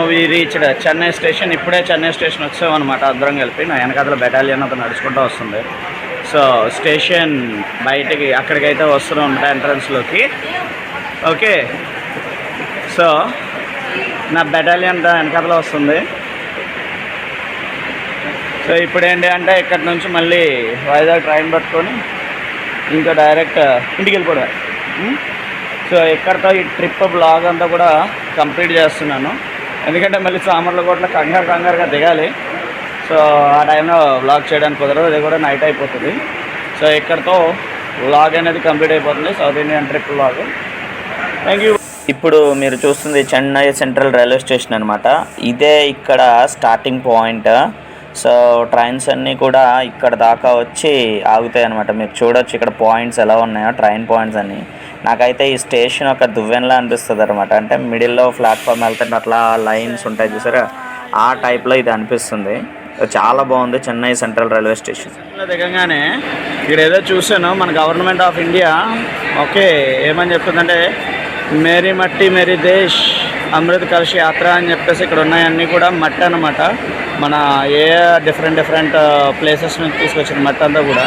We reached Chennai station. ఇప్పుడే Chennai station వచ్చామన్నమాట అందరం కలిపి. నా వెనకాతల బెటాలియన్ అతను నడుచుకుంటూ వస్తుంది. సో స్టేషన్ బయటికి అక్కడికైతే వస్తూనే ఉంటాయి ఎంట్రన్స్లోకి. ఓకే, సో నా బెటాలియన్ వెనకాతలో వస్తుంది. సో ఇప్పుడు ఏంటి అంటే ఇక్కడ నుంచి మళ్ళీ వైజాగ్ ట్రైన్ పట్టుకొని ఇంకా డైరెక్ట్ ఇంటికి వెళ్ళిపోవడం. సో ఇక్కడతో ఈ ట్రిప్ బ్లాగ్ అంతా కూడా కంప్లీట్ చేస్తున్నాను. ఎందుకంటే మళ్ళీ సామర్లకోటలో కంగారుగా దిగాలి. సో ఆ టైంలో వ్లాగ్ చేయడానికి కుదరదు, అది కూడా నైట్ అయిపోతుంది. సో ఇక్కడతో వ్లాగ్ అనేది కంప్లీట్ అయిపోతుంది, south Indian trip vlog. Thank you. ఇప్పుడు మీరు చూస్తుంది చెన్నై సెంట్రల్ రైల్వే స్టేషన్ అనమాట. ఇదే ఇక్కడ స్టార్టింగ్ పాయింట్. సో ట్రైన్స్ అన్నీ కూడా ఇక్కడ దాకా వచ్చి ఆగుతాయి అనమాట. మీరు చూడొచ్చు ఇక్కడ పాయింట్స్ ఎలా ఉన్నాయో, ట్రైన్ పాయింట్స్ అన్నీ. నాకైతే ఈ స్టేషన్ ఒక దువ్వెనలా అనిపిస్తుంది అనమాట. అంటే మిడిల్లో ప్లాట్ఫామ్ వెళ్తుంటే అట్లా లైన్స్ ఉంటాయి చూసారా, ఆ టైప్లో ఇది అనిపిస్తుంది. చాలా బాగుంది చెన్నై సెంట్రల్ రైల్వే స్టేషన్. దిగంగానే ఇక్కడ ఏదో చూసాను, మన గవర్నమెంట్ ఆఫ్ ఇండియా ఓకే ఏమని చెప్తుందంటే మేరీ మట్టి మేరీ దేశ్ అమృత్ కలశ యాత్ర అని చెప్పేసి ఇక్కడ ఉన్నాయన్నీ కూడా మట్టి అనమాట. మన ఏ డిఫరెంట్ ప్లేసెస్ నుంచి తీసుకొచ్చిన మట్టి అంతా కూడా.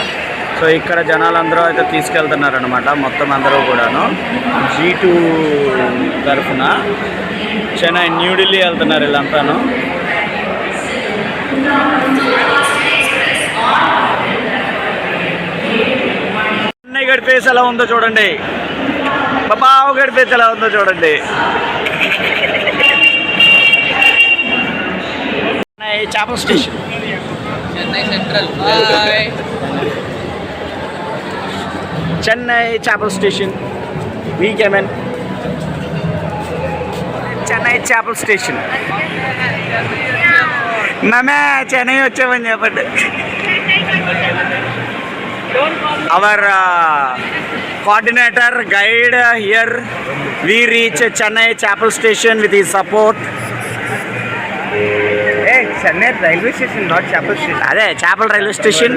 సో ఇక్కడ జనాలందరూ అయితే తీసుకెళ్తున్నారనమాట మొత్తం అందరూ కూడాను. G2 తరఫున చెన్నై న్యూఢిల్లీ వెళ్తున్నారు వీళ్ళంతాను. చెన్నై గడి ఫేస్ ఎలా ఉందో చూడండి, బాబావు గడి ఫేస్ ఎలా ఉందో చూడండి. చెన్నై చేపల స్టేషన్, చెన్నై సెంట్రల్, చెన్నై చేపల స్టేషన్. వీ కెమెన్ చెన్నై చేపల స్టేషన్. మేమే చెన్నై వచ్చామని చెప్పండి. Our coordinator guide here. We reach Chennai చేపల station with his support. Chennai railway station, not చేపల స్టేషన్. అదే చేపల railway station.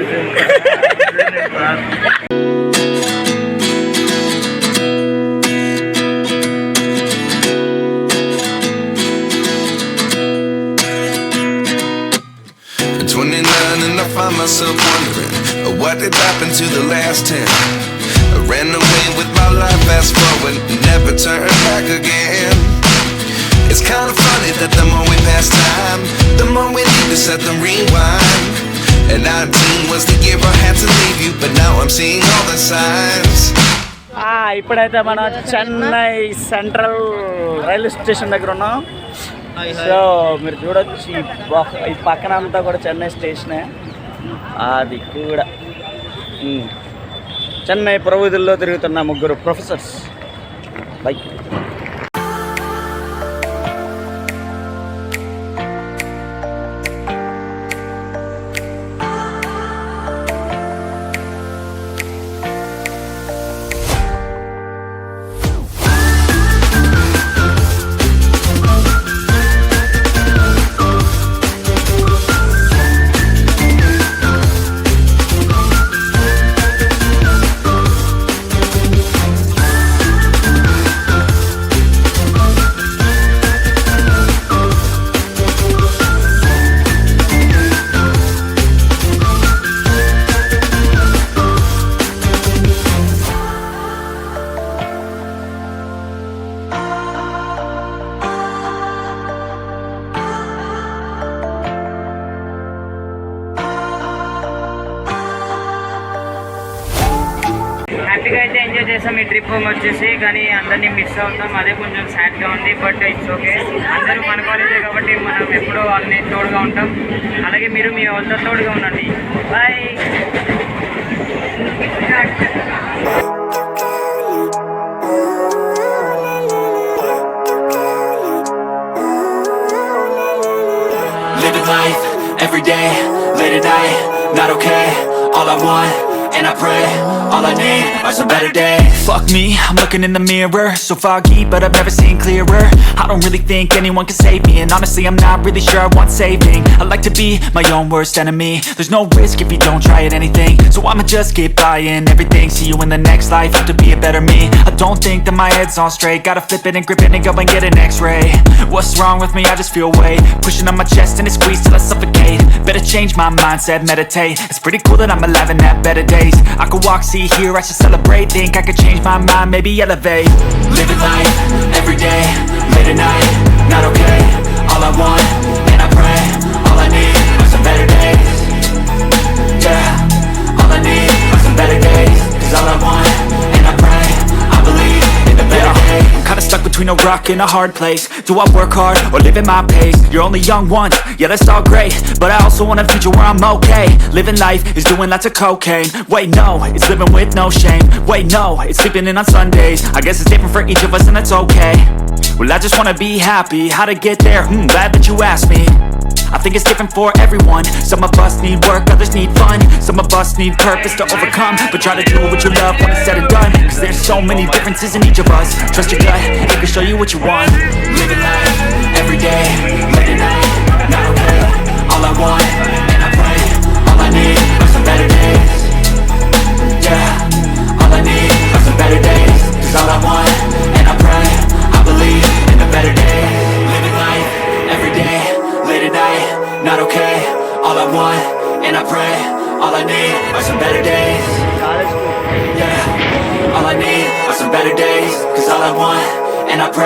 And I find myself wondering what did happen to the last 10. I ran away with my life, fast forward, never turn back again. It's kind of funny that the more we pass time, the more we need to set the rewind. And 19 was the year I had to leave you, but now I'm seeing all the signs. ఇప్పుడైతే మనం Chennai central railway station దగ్గర ఉన్నాం. So మీరు చూడొచ్చు ఈ పక్కన అంతా కూడా చెన్నై స్టేషనే. అది కూడా చెన్నై ప్రవీధుల్లో తిరుగుతున్న ముగ్గురు ప్రొఫెసర్స్ బైక్. హ్యాపీగా అయితే ఎంజాయ్ చేసాం ఈ ట్రిప్ వచ్చేసి. కానీ అందరినీ మిస్ అవుతాం, అదే కొంచెం సాడ్గా ఉంది. బట్ ఇట్స్ ఓకే, అందరూ మన కాలేజే కాబట్టి మనం ఎప్పుడూ వాళ్ళని తోడుగా ఉంటాం. అలాగే మీరు మీ వాళ్ళతో తోడుగా ఉండండి. Bye. Living life, every day, late at night, not okay. All I want and I pray. All I need are some better days. Fuck me, I'm looking in the mirror, so foggy, but I've never seen clearer. I don't really think anyone can save me, and honestly I'm not really sure I want saving. I like to be my own worst enemy. There's no risk if you don't try at anything, so I'ma just keep buying everything. See you in the next life, have to be a better me. I don't think that my head's on straight, gotta flip it and grip it and go and get an x-ray. What's wrong with me? I just feel weight pushing on my chest and it squeezes till I suffocate. Better change my mindset, meditate. It's pretty cool that I'm alive and have better days. I could walk, see, hear, I should celebrate. Think I could change my mind, maybe elevate. Living life, every day, late at night, not okay. All I want, and I pray, all I need are some better days. Yeah, all I need are some better days. Cause all I want, and I pray, I believe in the better days. I'm kinda stuck between a rock and a hard place. Do I work hard or live at my pace? You're only young once, yeah that's all great, but I also want a future where I'm okay. Living life is doing lots of cocaine. Wait no, it's living with no shame. Wait no, it's sleeping in on Sundays. I guess it's different for each of us and that's okay. Well I just wanna be happy, how to get there? Glad that you asked me. I think it's different for everyone. Some of us need work, others need fun. Some of us need purpose to overcome. But try to do what you love when it's said and done. Cause there's so many differences in each of us. Trust your gut, it can show you what you want. Living life, every day, late at night, not okay. All I want, and I pray, all I need are some better days. Yeah, all I need are some better days. Cause all I want, and I pray, I believe in the better days. Living life, every day, late at night, not okay. All I want, and I pray, all I need are some better days. Yeah, all I need are some better days. Cause all I want, and I pray